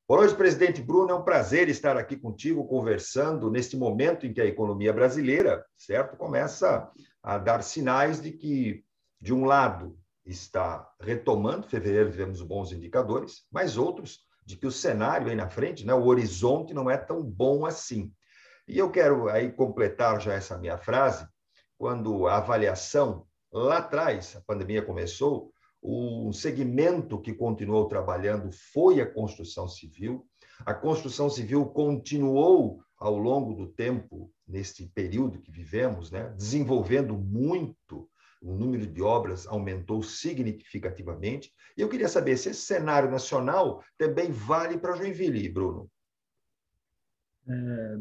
Boa noite, presidente Bruno. É um prazer estar aqui contigo, conversando neste momento em que a economia brasileira, certo, começa a dar sinais de que, de um lado, está retomando, em fevereiro tivemos bons indicadores, mas outros de que o cenário aí na frente, né, o horizonte não é tão bom assim. E eu quero aí completar já essa minha frase, quando a avaliação, lá atrás, a pandemia começou, um segmento que continuou trabalhando foi a construção civil. A construção civil continuou ao longo do tempo, neste período que vivemos, né, desenvolvendo muito, o número de obras aumentou significativamente. E eu queria saber se esse cenário nacional também vale para Joinville, Bruno.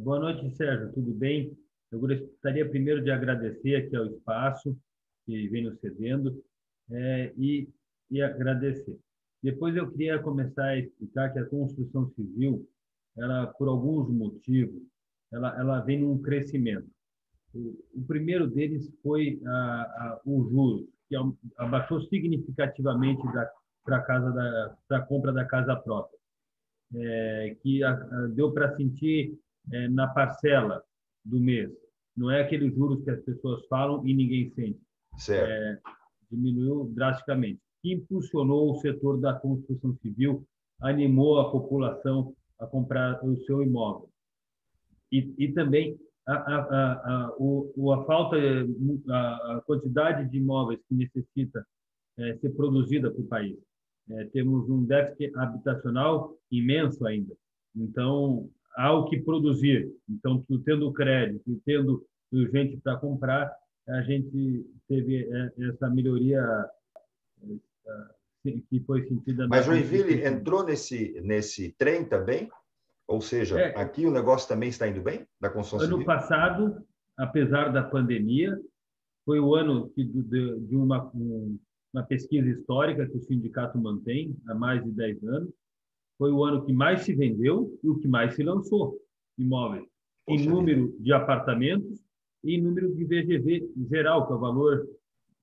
Boa noite, Sérgio. Tudo bem? Eu gostaria primeiro de agradecer aqui ao espaço que vem nos cedendo e agradecer. Depois eu queria começar a explicar que a construção civil, ela, por alguns motivos, ela vem num crescimento. O primeiro deles foi o juros, que abaixou significativamente para a compra da casa própria, que deu para sentir na parcela do mês. Não é aqueles juros que as pessoas falam e ninguém sente. Certo. Diminuiu drasticamente. Que impulsionou o setor da construção civil, animou a população a comprar o seu imóvel. E também a falta, a quantidade de imóveis que necessita ser produzida para o país. Temos um déficit habitacional imenso ainda. Então, há o que produzir. Então, tendo crédito, tendo gente para comprar, a gente teve essa melhoria que foi sentida Mas na Joinville entrou nesse trem também? Ou seja, aqui o negócio também está indo bem, da construção civil? Ano passado, apesar da pandemia, foi o ano de uma pesquisa histórica que o sindicato mantém há mais de 10 anos. Foi o ano que mais se vendeu e o que mais se lançou imóveis, em número de apartamentos e em número de VGV geral, que é o valor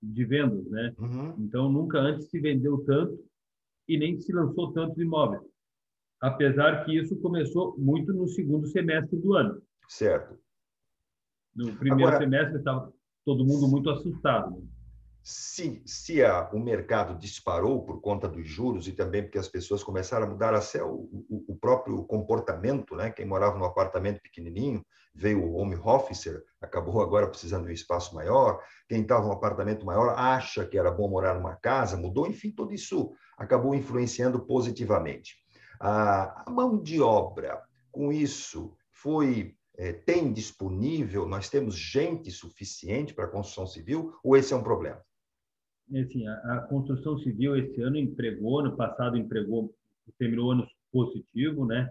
de vendas, né? Uhum. Então, nunca antes se vendeu tanto e nem se lançou tantos imóveis. Apesar que isso começou muito no segundo semestre do ano. Certo. No primeiro Agora, semestre estava todo mundo muito assustado, né? se o mercado disparou por conta dos juros e também porque as pessoas começaram a mudar até o próprio comportamento, né? Quem morava num apartamento pequenininho veio o home officer, acabou agora precisando de um espaço maior. Quem estava num apartamento maior acha que era bom morar numa casa, mudou. Enfim, tudo isso acabou influenciando positivamente. A mão de obra, com isso, tem disponível? Nós temos gente suficiente para a construção civil ou esse é um problema? Assim, a construção civil esse ano empregou, ano passado empregou, terminou o ano positivo, né?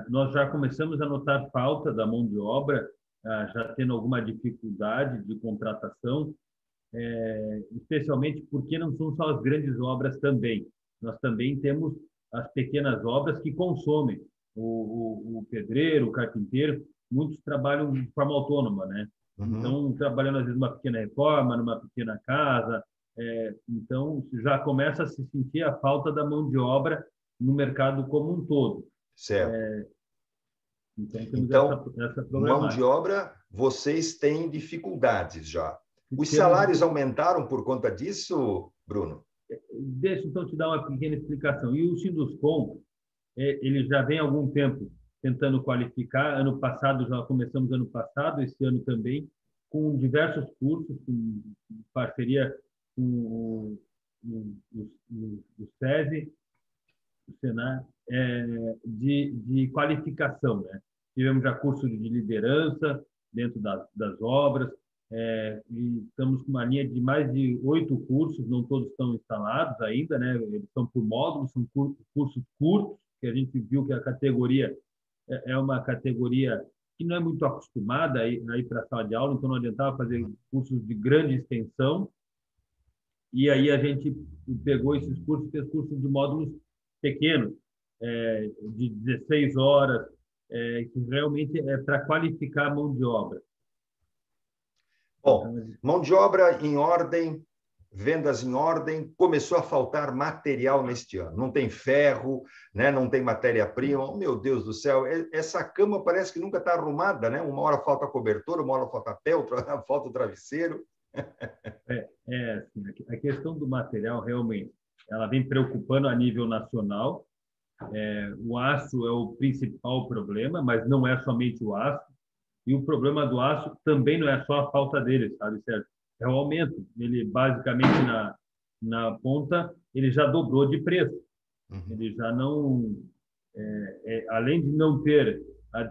Nós já começamos a notar falta da mão de obra, já tendo alguma dificuldade de contratação, especialmente porque não são só as grandes obras também. Nós também temos as pequenas obras que consomem. O pedreiro, o carpinteiro, muitos trabalham de forma autônoma, né? Uhum. Então, trabalhando às vezes numa pequena reforma, numa pequena casa, então já começa a se sentir a falta da mão de obra no mercado como um todo. Certo. Então, temos essa mão de problemática. obra, vocês têm dificuldades já. Os Temos, salários aumentaram por conta disso, Bruno? deixa então te dar uma pequena explicação. E o Sinduscom, ele já vem há algum tempo tentando qualificar. Ano passado, já começamos ano passado, esse ano também, com diversos cursos, com parceria com o SESI, o Senar, de qualificação, né? Tivemos já curso de liderança dentro das obras, e estamos com uma linha de mais de 8 cursos, não todos estão instalados ainda, né? Eles estão por módulos, são cursos curtos, que a gente viu que a categoria é uma categoria que não é muito acostumada a ir para a sala de aula, então não adiantava fazer cursos de grande extensão. E aí a gente pegou esses cursos, fez cursos de módulos pequenos, de 16 horas, que realmente é para qualificar a mão de obra. Bom, mão de obra em ordem, vendas em ordem, começou a faltar material neste ano. Não tem ferro, né? Não tem matéria-prima. Oh, meu Deus do céu, essa cama parece que nunca está arrumada, né? Uma hora falta cobertor, uma hora falta pé, outra hora falta o travesseiro. Assim, a questão do material, realmente, ela vem preocupando a nível nacional. O aço é o principal problema, mas não é somente o aço. E o problema do aço também não é só a falta dele, sabe, Sérgio? É o aumento. Ele, basicamente, na ponta, ele já dobrou de preço. Ele já não... além de não ter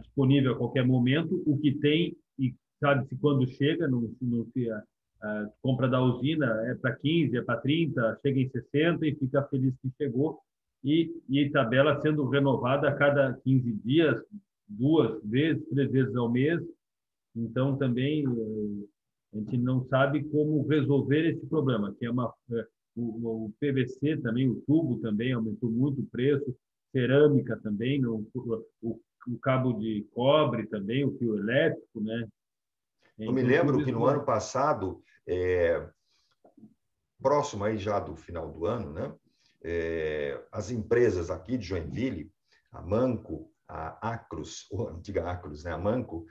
disponível a qualquer momento, o que tem, e sabe-se quando chega, não se... A compra da usina é para 15, é para 30, chega em 60 e fica feliz que chegou. E tabela sendo renovada a cada 15 dias, 2 vezes, 3 vezes ao mês. Então, também, a gente não sabe como resolver esse problema, que é o PVC também, o tubo também aumentou muito o preço, cerâmica também, o cabo de cobre também, o fio elétrico, né? Eu me Então, lembro tudo que isso no ano passado, próximo aí já do final do ano, né? As empresas aqui de Joinville, a Manco, a Acros, ou a antiga Acros, né? A Manco,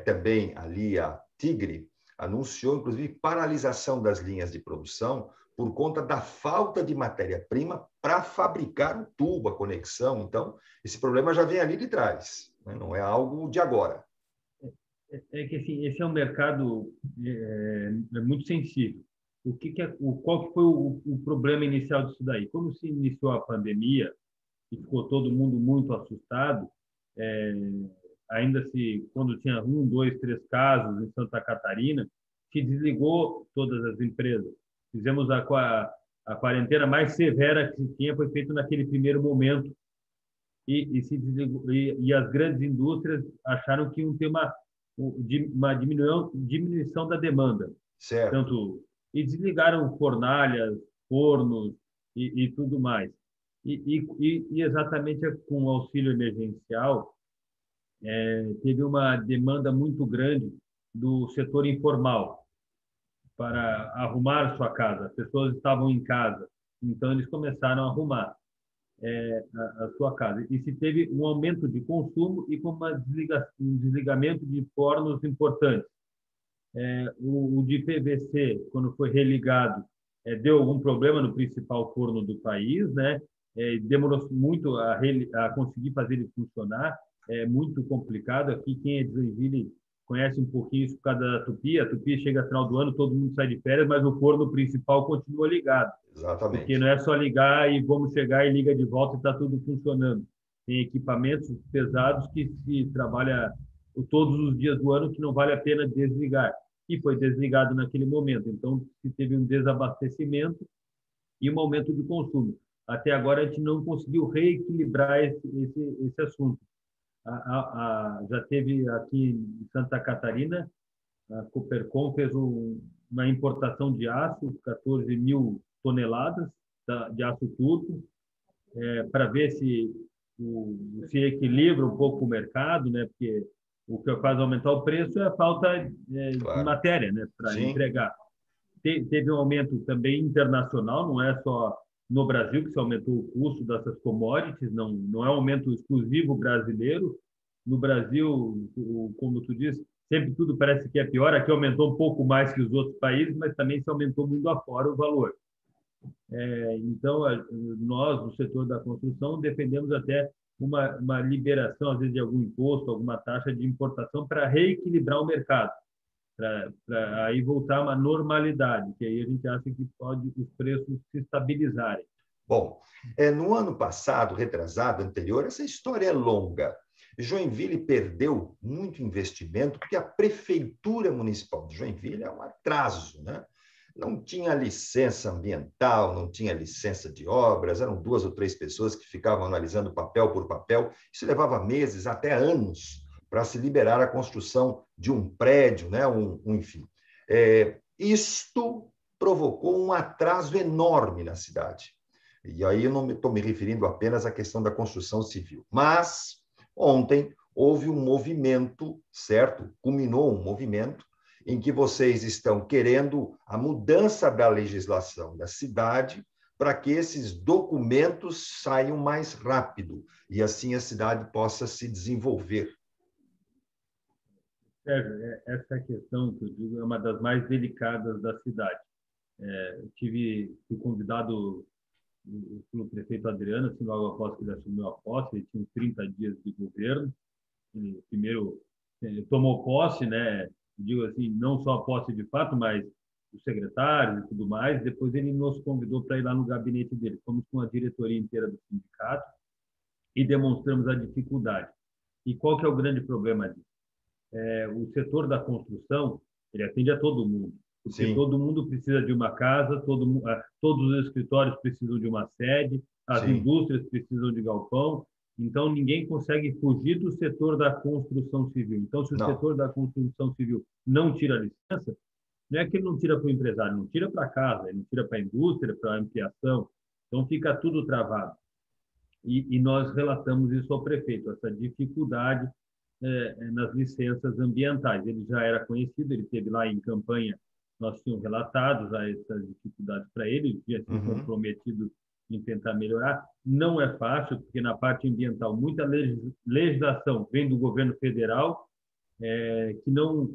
também ali a Tigre, anunciou, inclusive, paralisação das linhas de produção por conta da falta de matéria-prima para fabricar o tubo, a conexão. Então, esse problema já vem ali de trás, né? Não é algo de agora. que assim, esse é um mercado muito sensível. Qual que foi o problema inicial disso daí? Como se iniciou a pandemia e ficou todo mundo muito assustado, é, ainda quando tinha 1, 2, 3 casos em Santa Catarina, se desligou todas as empresas. Fizemos a quarentena mais severa que se tinha, foi feita naquele primeiro momento, e se desligou, e as grandes indústrias acharam que iam ter uma diminuição da demanda, Certo. e desligaram fornalhas, fornos e tudo mais. E exatamente com o auxílio emergencial, teve uma demanda muito grande do setor informal para arrumar sua casa. As pessoas estavam em casa, então eles começaram a arrumar a sua casa. E se teve um aumento de consumo e com um desligamento de fornos importantes. O de PVC, quando foi religado, deu algum problema no principal forno do país, né? Demorou muito a conseguir fazer ele funcionar, é muito complicado. Aqui, quem é de Joinville conhece um pouquinho isso por causa da Tupi. A Tupi chega no final do ano, todo mundo sai de férias, mas o forno principal continua ligado, porque Exatamente. não é só ligar e vamos chegar e liga de volta e está tudo funcionando. Tem equipamentos pesados que se trabalha todos os dias do ano que não vale a pena desligar, e foi desligado naquele momento. Então, se teve um desabastecimento e um aumento de consumo. Até agora, a gente não conseguiu reequilibrar esse assunto. Já teve aqui em Santa Catarina, a Coopercon fez uma importação de aço, 14 mil toneladas de aço turco, para ver se equilibra um pouco o mercado, né? Porque o que faz aumentar o preço é a falta de Claro. matéria, né, para Sim. entregar. Teve um aumento também internacional, não é só no Brasil que se aumentou o custo dessas commodities, não é um aumento exclusivo brasileiro. No Brasil, como tu disse, sempre tudo parece que é pior. Aqui aumentou um pouco mais que os outros países, mas também se aumentou muito afora o valor. Então, nós, do setor da construção, defendemos até uma liberação, às vezes, de algum imposto, alguma taxa de importação para reequilibrar o mercado, para aí voltar a uma normalidade, que aí a gente acha que pode os preços se estabilizarem. Bom, no ano passado, retrasado, anterior, essa história é longa. Joinville perdeu muito investimento porque a Prefeitura Municipal de Joinville é um atraso, né? Não tinha licença ambiental, não tinha licença de obras, eram 2 ou 3 pessoas que ficavam analisando papel por papel. Isso levava meses, até anos, para se liberar a construção de um prédio, né? Enfim. Isto provocou um atraso enorme na cidade. E aí eu não estou me referindo apenas à questão da construção civil. Mas, ontem, houve um movimento, certo? Culminou um movimento em que vocês estão querendo a mudança da legislação da cidade para que esses documentos saiam mais rápido e assim a cidade possa se desenvolver. Sérgio, essa questão que eu digo é uma das mais delicadas da cidade. Fui convidado pelo prefeito Adriano, assim, logo após que ele assumiu a posse, ele tinha 30 dias de governo. Ele primeiro tomou posse, né? Digo assim, não só a posse de fato, mas os secretários e tudo mais. Depois ele nos convidou para ir lá no gabinete dele. Fomos com a diretoria inteira do sindicato e demonstramos a dificuldade. E qual que é o grande problema disso? O setor da construção, ele atende a todo mundo. Porque Sim. todo mundo precisa de uma casa, todos os escritórios precisam de uma sede, as Sim. indústrias precisam de galpão. Então, ninguém consegue fugir do setor da construção civil. Então, se o setor da construção civil não tira a licença, não é que ele não tira para o empresário, não tira para a casa, ele não tira para a indústria, para a ampliação. Então, fica tudo travado. E nós relatamos isso ao prefeito, essa dificuldade nas licenças ambientais. Ele já era conhecido, ele esteve lá em campanha, nós tínhamos relatado já essas dificuldades para ele, ele tinha se comprometido em tentar melhorar. Não é fácil, porque na parte ambiental, muita legislação vem do governo federal, que não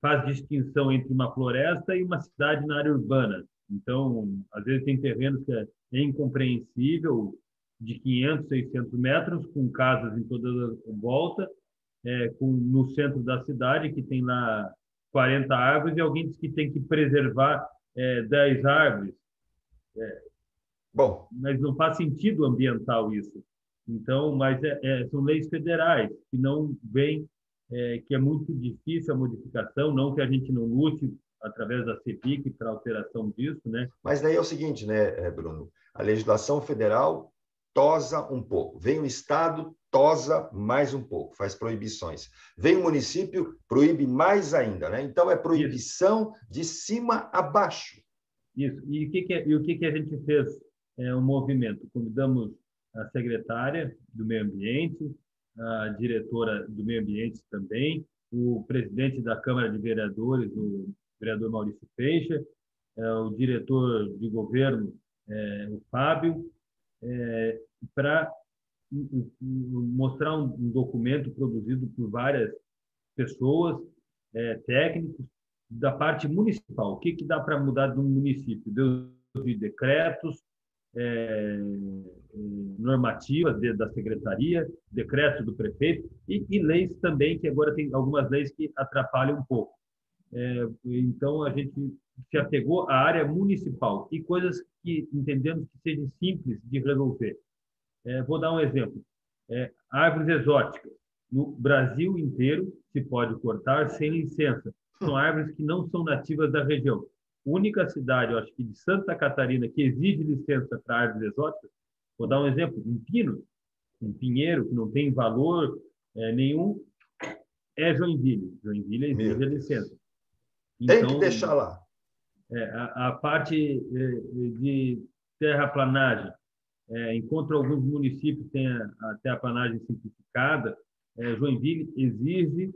faz distinção entre uma floresta e uma cidade na área urbana. Então, às vezes tem terrenos que é incompreensível, de 500, 600 metros, com casas em toda a volta, no centro da cidade, que tem lá 40 árvores, e alguém diz que tem que preservar 10 árvores. Bom, mas não faz sentido ambiental isso. Então, mas são leis federais que não vêm, que é muito difícil a modificação, não que a gente não lute através da CEPIC para alteração disso, né? Mas daí é o seguinte, né, Bruno? A legislação federal tosa um pouco. Vem o Estado, tosa mais um pouco, faz proibições. Vem o município, proíbe mais ainda, né? Então, é proibição de cima a baixo. Isso. E o que a gente fez? Um movimento. Convidamos a secretária do Meio Ambiente, a diretora do Meio Ambiente também, o presidente da Câmara de Vereadores, o vereador Maurício Feixa, o diretor de governo, o Fábio, para mostrar um documento produzido por várias pessoas, técnicos, da parte municipal. O que dá para mudar de um município? De decretos, normativas da secretaria, decretos do prefeito e leis também, que agora tem algumas leis que atrapalham um pouco. Então, a gente se apegou à área municipal e coisas que entendemos que sejam simples de resolver. Vou dar um exemplo. Árvores exóticas. No Brasil inteiro se pode cortar sem licença. São árvores que não são nativas da região. A única cidade, eu acho que de Santa Catarina, que exige licença para árvores exóticas, vou dar um exemplo, um pino, um pinheiro, que não tem valor nenhum, é Joinville. Joinville exige a licença. Tem que deixar lá. A parte de terraplanagem, enquanto alguns municípios têm a terraplanagem simplificada, Joinville exige,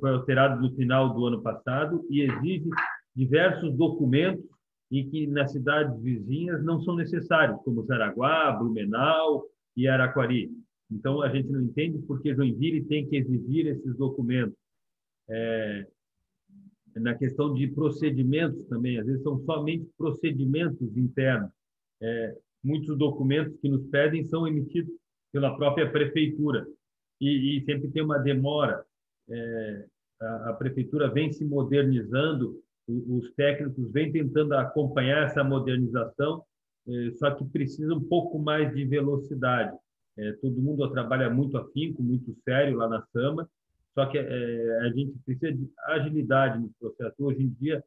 foi alterado no final do ano passado, e exige diversos documentos e que nas cidades vizinhas não são necessários, como Jaraguá, Blumenau e Araquari. Então, a gente não entende por que Joinville tem que exigir esses documentos. Na questão de procedimentos também, às vezes são somente procedimentos internos. Muitos documentos que nos pedem são emitidos pela própria prefeitura e sempre tem uma demora. A prefeitura vem se modernizando, os técnicos vêm tentando acompanhar essa modernização, só que precisa um pouco mais de velocidade. Todo mundo trabalha muito afinco, muito sério lá na SAMA, só que a gente precisa de agilidade no processo. Hoje em dia,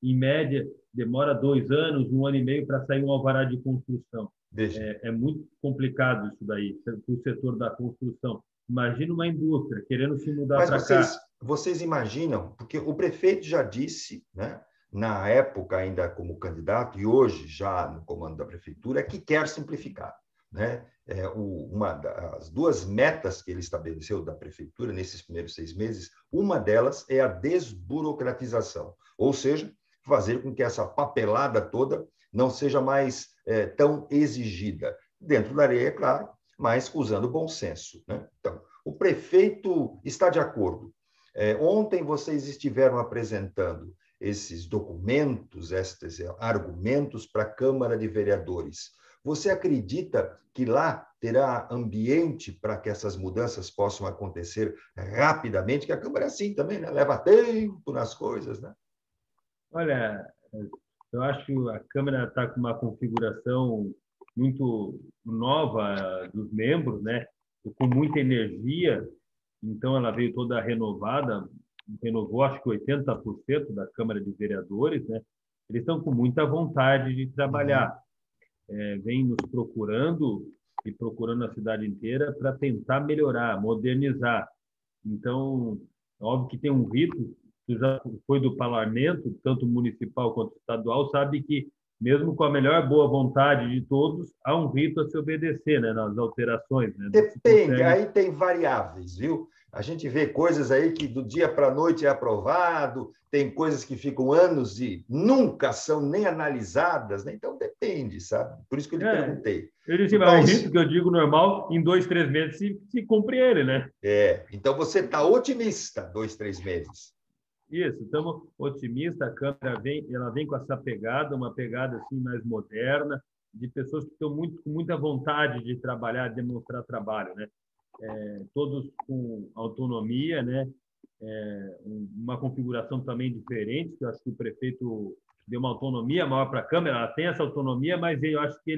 em média, demora 2 anos, 1 ano e meio para sair um alvará de construção. É muito complicado isso daí para o setor da construção. Imagina uma indústria querendo se mudar para cá. Mas vocês imaginam, porque o prefeito já disse, né, na época ainda como candidato e hoje já no comando da prefeitura, que quer simplificar. né? Uma das duas metas que ele estabeleceu da prefeitura nesses primeiros 6 meses, uma delas é a desburocratização, ou seja, fazer com que essa papelada toda não seja mais tão exigida. Dentro da lei, é claro, mas usando bom senso, né? Então, o prefeito está de acordo. Ontem vocês estiveram apresentando esses documentos, estes argumentos para a Câmara de Vereadores. Você acredita que lá terá ambiente para que essas mudanças possam acontecer rapidamente? Que a Câmara é assim também, né? Leva tempo nas coisas, né? Olha, eu acho que a Câmara está com uma configuração muito nova dos membros, né? Com muita energia. Então, ela veio toda renovada, renovou acho que 80% da Câmara de Vereadores, né? Eles estão com muita vontade de trabalhar. Vem nos procurando e procurando a cidade inteira para tentar melhorar, modernizar. Então, óbvio que tem um rito, tu já foi do parlamento, tanto municipal quanto estadual, sabe que mesmo com a melhor boa vontade de todos, há um rito a se obedecer, né, nas alterações, né? Não se Depende, consegue. aí tem variáveis, viu? A gente vê coisas aí que do dia para a noite é aprovado, tem coisas que ficam anos e nunca são nem analisadas, né? Então depende, sabe? Por isso que eu lhe É, perguntei. ele Tu é um tais, rito que eu digo normal, em 2, 3 meses se cumpre ele, né? então você está otimista, 2, 3 meses. Isso, estamos otimistas, a Câmara ela vem com essa pegada, uma pegada assim mais moderna, de pessoas que estão com muita vontade de trabalhar, de demonstrar trabalho, né? Todos com autonomia, né? Uma configuração também diferente, que eu acho que o prefeito deu uma autonomia maior para a Câmara, ela tem essa autonomia, mas eu acho que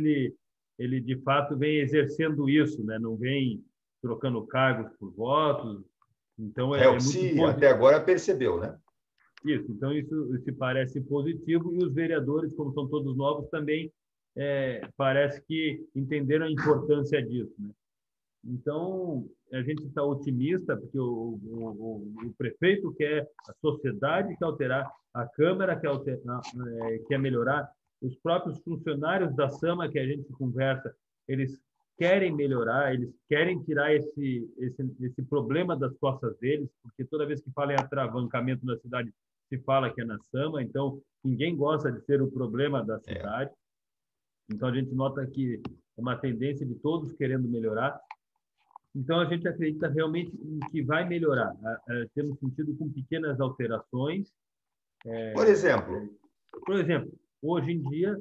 ele de fato vem exercendo isso, né? Não vem trocando cargos por votos, então É o é que muito se até positivo. agora percebeu, né? Isso, então isso se parece positivo e os vereadores, como são todos novos, também parece que entenderam a importância disso, né? Então, a gente está otimista, porque o prefeito quer, a sociedade quer alterar, a Câmara quer, quer melhorar, os próprios funcionários da SAMA que a gente conversa, eles querem melhorar, eles querem tirar esse problema das costas deles, porque toda vez que fala em atravancamento na cidade, se fala que é na SAMA, então ninguém gosta de ser o problema da É. cidade. Então, a gente nota que é uma tendência de todos querendo melhorar. Então, a gente acredita realmente que vai melhorar. Temos sentido com pequenas alterações. Por exemplo, Por exemplo, hoje em dia,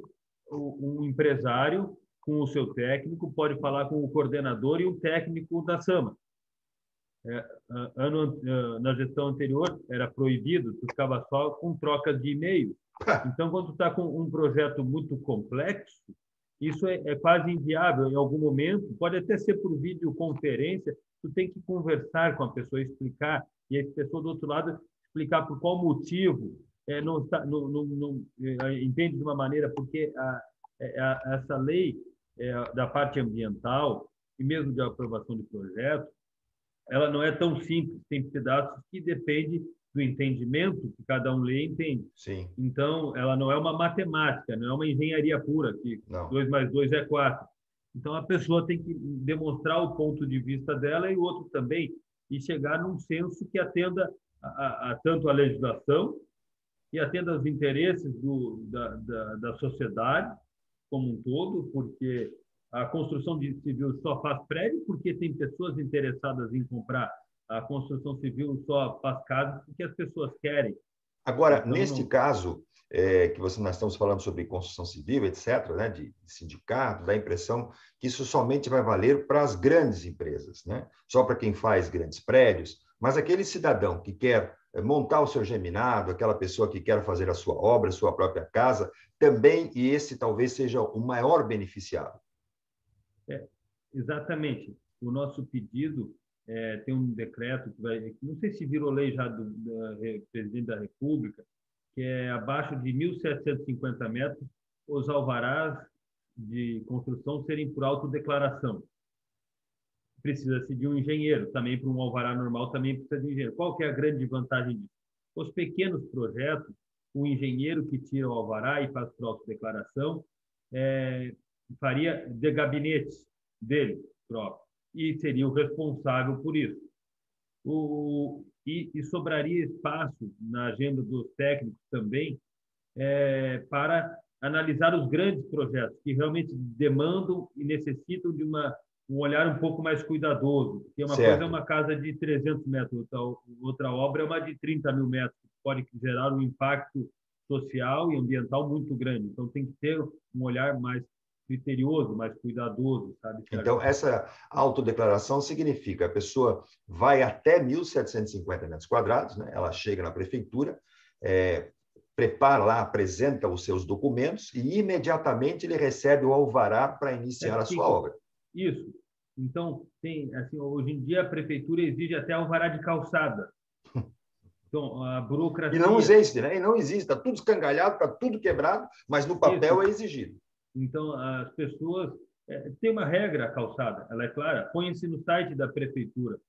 um empresário com o seu técnico pode falar com o coordenador e o técnico da SAMA. Na gestão anterior, era proibido, tu ficava só com trocas de e-mail. Então, quando tu está com um projeto muito complexo, isso é quase inviável. Em algum momento, pode até ser por videoconferência, tu tem que conversar com a pessoa, explicar, e a pessoa do outro lado explicar por qual motivo não, está, não entende de uma maneira, porque essa lei da parte ambiental e mesmo de aprovação de projetos, ela não é tão simples, tem pedaços que depende do entendimento que cada um lê e entende. sim, Então, ela não é uma matemática, não é uma engenharia pura, que não. 2 mais 2 é 4. Então, a pessoa tem que demonstrar o ponto de vista dela e o outro também, e chegar num senso que atenda tanto a legislação e atenda aos interesses da sociedade como um todo, porque a construção civil só faz prédio porque tem pessoas interessadas em comprar. A construção civil só faz casas porque as pessoas querem. Agora, Então, neste não. caso, nós estamos falando sobre construção civil, etc., né, de sindicato, dá a impressão que isso somente vai valer para as grandes empresas, né? Só para quem faz grandes prédios, mas aquele cidadão que quer montar o seu geminado, aquela pessoa que quer fazer a sua obra, a sua própria casa, também, e esse talvez seja o maior beneficiado. Exatamente. O nosso pedido tem um decreto que vai, não sei se virou lei já do presidente da República, que é abaixo de 1.750 metros, os alvarás de construção serem por autodeclaração. Precisa-se de um engenheiro, também para um alvará normal também precisa de um engenheiro. Qual que é a grande vantagem disso? Os pequenos projetos, o engenheiro que tira o alvará e faz por autodeclaração, faria de gabinete. dele próprio e seria o responsável por isso. E sobraria espaço na agenda dos técnicos também para analisar os grandes projetos que realmente demandam e necessitam de um olhar um pouco mais cuidadoso. Porque uma coisa é Certo. uma casa de 300 metros, outra obra é uma de 30 mil metros, que pode gerar um impacto social e ambiental muito grande. Então, tem que ter um olhar mais criterioso, mais cuidadoso, sabe, Sérgio? Então, essa autodeclaração significa a pessoa vai até 1.750 metros quadrados, né? Ela chega na prefeitura, prepara lá, apresenta os seus documentos e imediatamente ele recebe o alvará para iniciar a sua obra. Isso. Então, assim, hoje em dia a prefeitura exige até alvará de calçada. Então, a burocracia... E não existe, né? E não existe, está tudo escangalhado, está tudo quebrado, mas no papel é exigido. Então, as pessoas... tem uma regra a calçada, ela é clara, põe-se no site da prefeitura.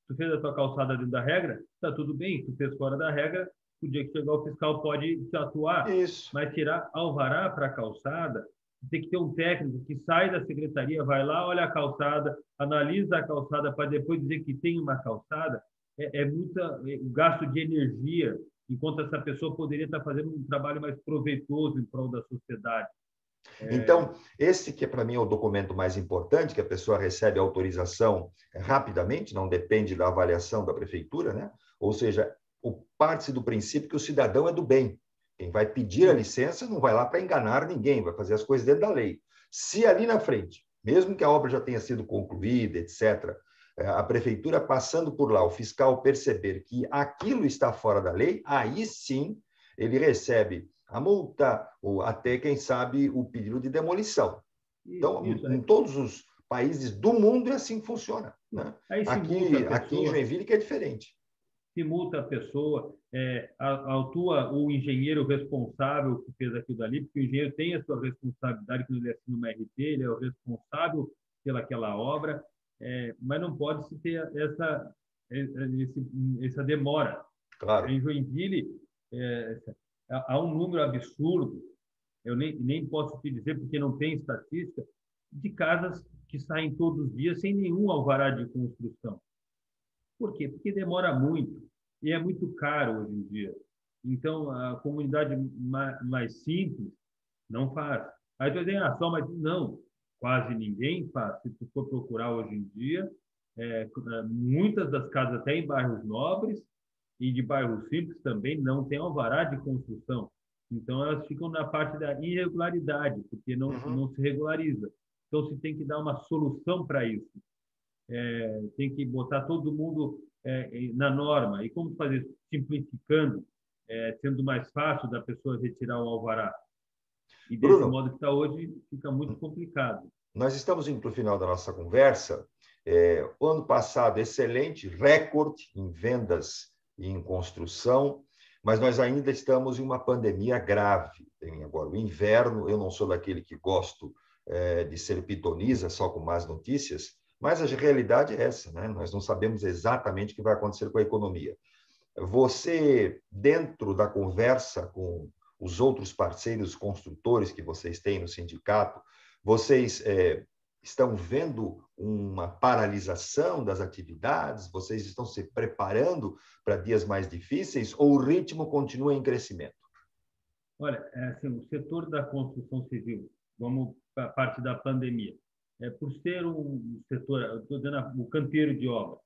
Tu fez a tua calçada dentro da regra, está tudo bem. Tu fez fora da regra, o dia que chegar o fiscal pode te atuar. Isso. Mas tirar alvará para a calçada, tem que ter um técnico que sai da secretaria, vai lá, olha a calçada, analisa a calçada para depois dizer que tem uma calçada. O gasto de energia, enquanto essa pessoa poderia estar fazendo um trabalho mais proveitoso em prol da sociedade. Então, esse que para mim é o documento mais importante, que a pessoa recebe autorização rapidamente, não depende da avaliação da prefeitura, né? Ou seja, parte-se do princípio que o cidadão é do bem. Quem vai pedir a licença não vai lá para enganar ninguém, vai fazer as coisas dentro da lei. Se ali na frente, mesmo que a obra já tenha sido concluída, etc., a prefeitura passando por lá, o fiscal perceber que aquilo está fora da lei, aí sim ele recebe a multa, ou até, quem sabe, o pedido de demolição. Então, em todos os países do mundo é assim que funciona, né? Aqui em Joinville que é diferente. Se multa a pessoa, autua o engenheiro responsável que fez aquilo dali, porque o engenheiro tem a sua responsabilidade quando ele assina uma RT, ele é o responsável pelaquela obra, mas não pode se ter essa demora. Claro. Em Joinville, há um número absurdo, eu nem posso te dizer porque não tem estatística, de casas que saem todos os dias sem nenhum alvará de construção. Por quê? Porque demora muito e é muito caro hoje em dia. Então, a comunidade mais simples não faz. Aí tu diz, só mais... Não, quase ninguém faz. Se tu for procurar hoje em dia, muitas das casas até em bairros nobres e de bairros simples também não tem alvará de construção. Então, elas ficam na parte da irregularidade, porque não se regulariza. Então, se tem que dar uma solução para isso. Tem que botar todo mundo na norma. E como fazer isso? Simplificando, sendo mais fácil da pessoa retirar o alvará. E desse Bruno, modo que está hoje, fica muito complicado. Nós estamos indo para o final da nossa conversa. O ano passado, excelente, recorde em vendas e em construção, mas nós ainda estamos em uma pandemia grave. Tem agora o inverno, eu não sou daquele que gosto de ser pitoniza só com más notícias, mas a realidade é essa, né? Nós não sabemos exatamente o que vai acontecer com a economia. Você, dentro da conversa com os outros parceiros construtores que vocês têm no sindicato, vocês estão vendo uma paralisação das atividades? Vocês estão se preparando para dias mais difíceis ou o ritmo continua em crescimento? Olha, assim, o setor da construção civil, vamos para a parte da pandemia, por ser um setor, estou dizendo, o canteiro de obra,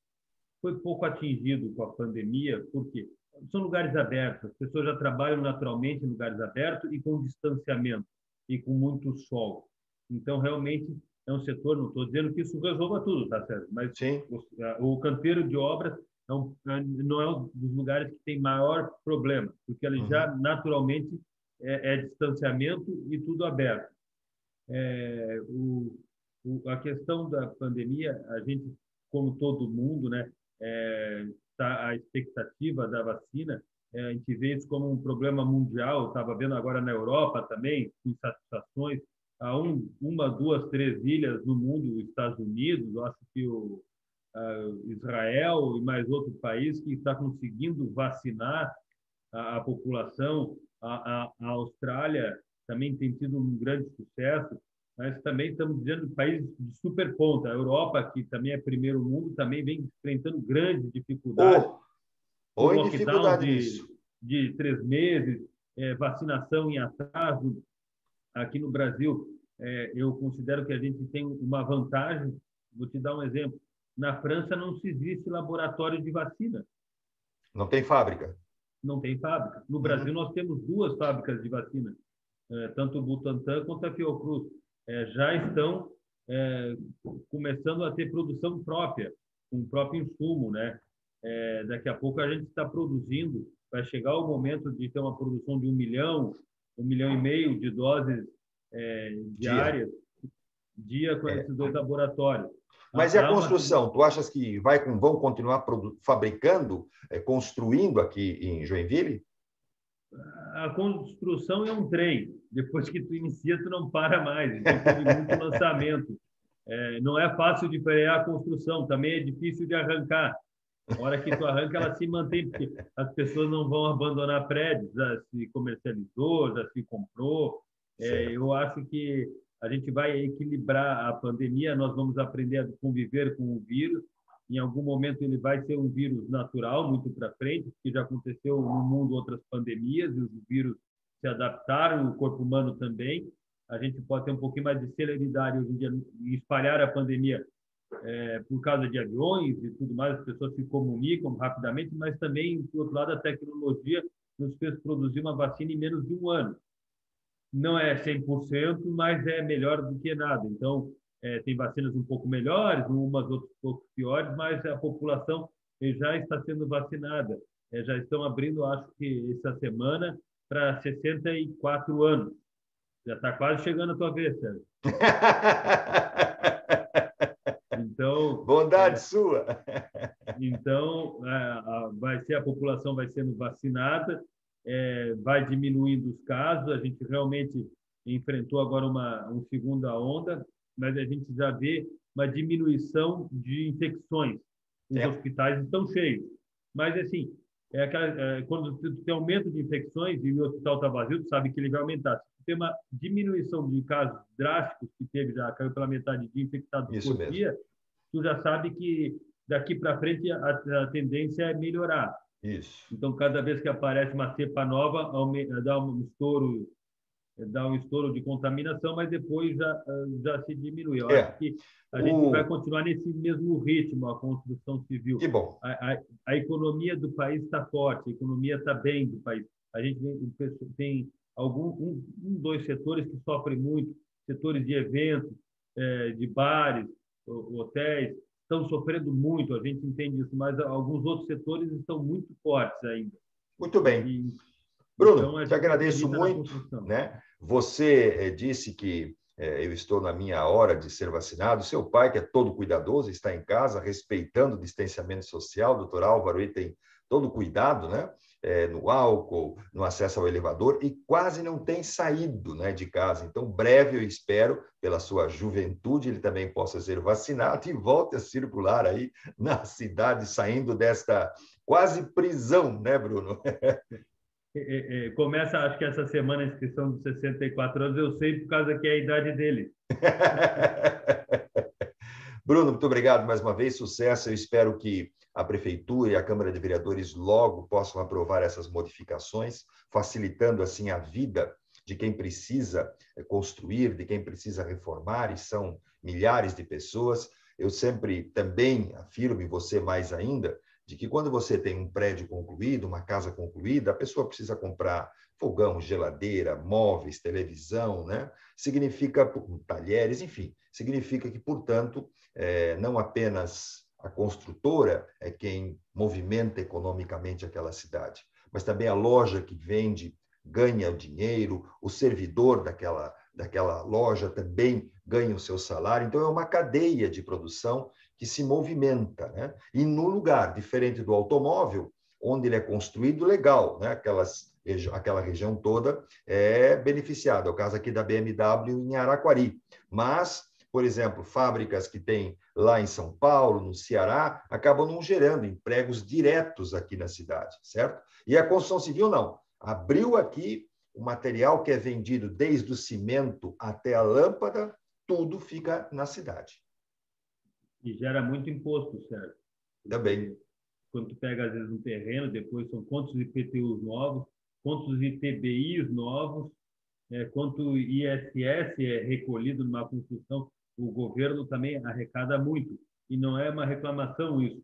foi pouco atingido com a pandemia, porque são lugares abertos, as pessoas já trabalham naturalmente em lugares abertos e com distanciamento e com muito sol. Então, realmente, é um setor, não estou dizendo que isso resolva tudo, tá certo? Mas o canteiro de obras não é um dos lugares que tem maior problema, porque ele já naturalmente é distanciamento e tudo aberto. A questão da pandemia, a gente, como todo mundo, né, a expectativa da vacina, a gente vê isso como um problema mundial. Estava vendo agora na Europa também, com insatisfações. Há uma, duas, três ilhas no mundo, os Estados Unidos, eu acho que Israel e mais outro país que está conseguindo vacinar a população. A Austrália também tem tido um grande sucesso. mas também estamos dizendo de países de super ponta. A Europa, que também é primeiro mundo, também vem enfrentando grandes dificuldades, Ou, com ou em lockdown dificuldade nisso. de 3 meses, vacinação em atraso. Aqui no Brasil, eu considero que a gente tem uma vantagem. Vou te dar um exemplo. Na França não se existe laboratório de vacina, Não tem fábrica. não tem fábrica. No Brasil, Uhum. nós temos 2 fábricas de vacina, tanto o Butantan quanto a Fiocruz. Já estão começando a ter produção própria, com o próprio insumo, né? Daqui a pouco a gente está produzindo, vai chegar o momento de ter uma produção de 1,5 milhão de doses Dia. diárias, dia com É. esses 2 laboratórios. Mas e a Há uma construção? Tu achas que vão continuar fabricando, construindo aqui em Joinville? A construção é um trem. Depois que tu inicia, tu não para mais. Então, teve muito lançamento. Não é fácil de frear a construção, também é difícil de arrancar. A hora que tu arranca, ela se mantém, porque as pessoas não vão abandonar prédios, já se comercializou, já se comprou. Certo. Eu acho que a gente vai equilibrar a pandemia, nós vamos aprender a conviver com o vírus. Em algum momento ele vai ser um vírus natural, muito para frente, porque já aconteceu no mundo outras pandemias, e os vírus se adaptaram, o corpo humano também. A gente pode ter um pouquinho mais de celeridade hoje em dia em espalhar a pandemia por causa de aviões e tudo mais, as pessoas se comunicam rapidamente, mas também, por outro lado, a tecnologia nos fez produzir uma vacina em menos de um ano. Não é 100%, mas é melhor do que nada. Então, tem vacinas um pouco melhores, umas outras um pouco piores, mas a população já está sendo vacinada. Já estão abrindo, acho que essa semana, para 64 anos. Já está quase chegando a tua vez, Sérgio. Então, Bondade sua. Então, a população vai sendo vacinada, vai diminuindo os casos. A gente realmente enfrentou agora uma segunda onda, mas a gente já vê uma diminuição de infecções. Os hospitais estão cheios. Mas, assim, quando tu tem aumento de infecções e o hospital está vazio, tu sabe que ele vai aumentar. Se tem uma diminuição de casos drásticos, que teve, já caiu pela metade de infectados Isso por mesmo. dia, tu já sabe que daqui para frente a tendência é melhorar. Isso. Então, cada vez que aparece uma cepa nova, dá um estouro de contaminação, mas depois já se diminui. Eu acho que a gente vai continuar nesse mesmo ritmo, a construção civil. Que bom. A economia do país está forte, a economia está bem do país. A gente tem dois setores que sofrem muito, setores de eventos, de bares, hotéis, estão sofrendo muito, a gente entende isso, mas alguns outros setores estão muito fortes ainda. Muito bem. Bruno, então, te agradeço muito. Né? Você disse que eu estou na minha hora de ser vacinado. Seu pai, que é todo cuidadoso, está em casa, respeitando o distanciamento social. Doutor Álvaro, ele tem todo cuidado, né? No álcool, no acesso ao elevador, e quase não tem saído, né, de casa. Então, breve, eu espero, pela sua juventude, ele também possa ser vacinado e volte a circular aí na cidade, saindo desta quase prisão, né, Bruno? Começa, acho que essa semana, a inscrição dos 64 anos, eu sei por causa que é a idade dele. Bruno, muito obrigado mais uma vez, sucesso. Eu espero que a Prefeitura e a Câmara de Vereadores logo possam aprovar essas modificações, facilitando assim a vida de quem precisa construir, de quem precisa reformar, e são milhares de pessoas. Eu sempre também afirmo, e você mais ainda, de que quando você tem um prédio concluído, uma casa concluída, a pessoa precisa comprar fogão, geladeira, móveis, televisão, né? Significa talheres, enfim, significa que, portanto, não apenas a construtora é quem movimenta economicamente aquela cidade, mas também a loja que vende ganha o dinheiro, o servidor daquela loja também ganha o seu salário. Então, é uma cadeia de produção que se movimenta, né? E no lugar, diferente do automóvel, onde ele é construído, legal, né? Aquela região toda é beneficiada. É o caso aqui da BMW em Araquari. Mas, por exemplo, fábricas que tem lá em São Paulo, no Ceará, acabam não gerando empregos diretos aqui na cidade, certo? E a construção civil, não. Abriu aqui o material que é vendido desde o cimento até a lâmpada, tudo fica na cidade. E gera muito imposto, Sérgio. Também. Quando tu pega, às vezes, um terreno, depois são quantos IPTUs novos, quantos ITBIs novos, quanto ISS é recolhido numa construção, o governo também arrecada muito. E não é uma reclamação isso.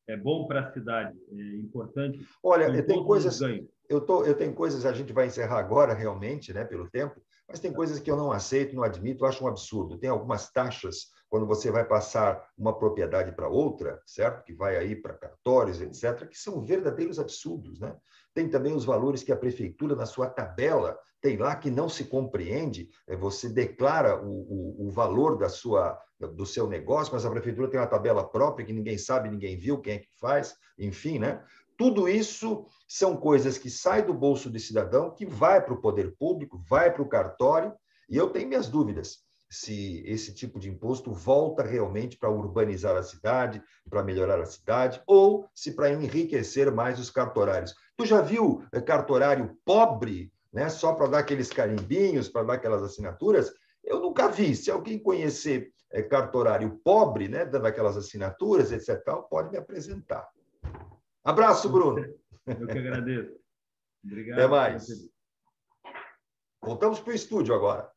É bom para a cidade, é importante. Olha, tem coisas, ganhos. eu tenho coisas, a gente vai encerrar agora realmente, né, pelo tempo, mas tem coisas que eu não aceito, não admito, eu acho um absurdo. Tem algumas taxas quando você vai passar uma propriedade para outra, certo? Que vai aí para cartórios, etc., que são verdadeiros absurdos, né? Tem também os valores que a prefeitura, na sua tabela, tem lá que não se compreende. Você declara o valor do seu negócio, mas a prefeitura tem uma tabela própria que ninguém sabe, ninguém viu, quem é que faz, enfim, né? Tudo isso são coisas que saem do bolso do cidadão, que vai para o poder público, vai para o cartório, e eu tenho minhas dúvidas se esse tipo de imposto volta realmente para urbanizar a cidade, para melhorar a cidade, ou se para enriquecer mais os cartorários. Tu já viu cartorário pobre, né, só para dar aqueles carimbinhos, para dar aquelas assinaturas? Eu nunca vi. Se alguém conhecer cartorário pobre, né, dando aquelas assinaturas, etc., pode me apresentar. Abraço, Bruno. Eu que agradeço. Obrigado. Até mais. Voltamos para o estúdio agora.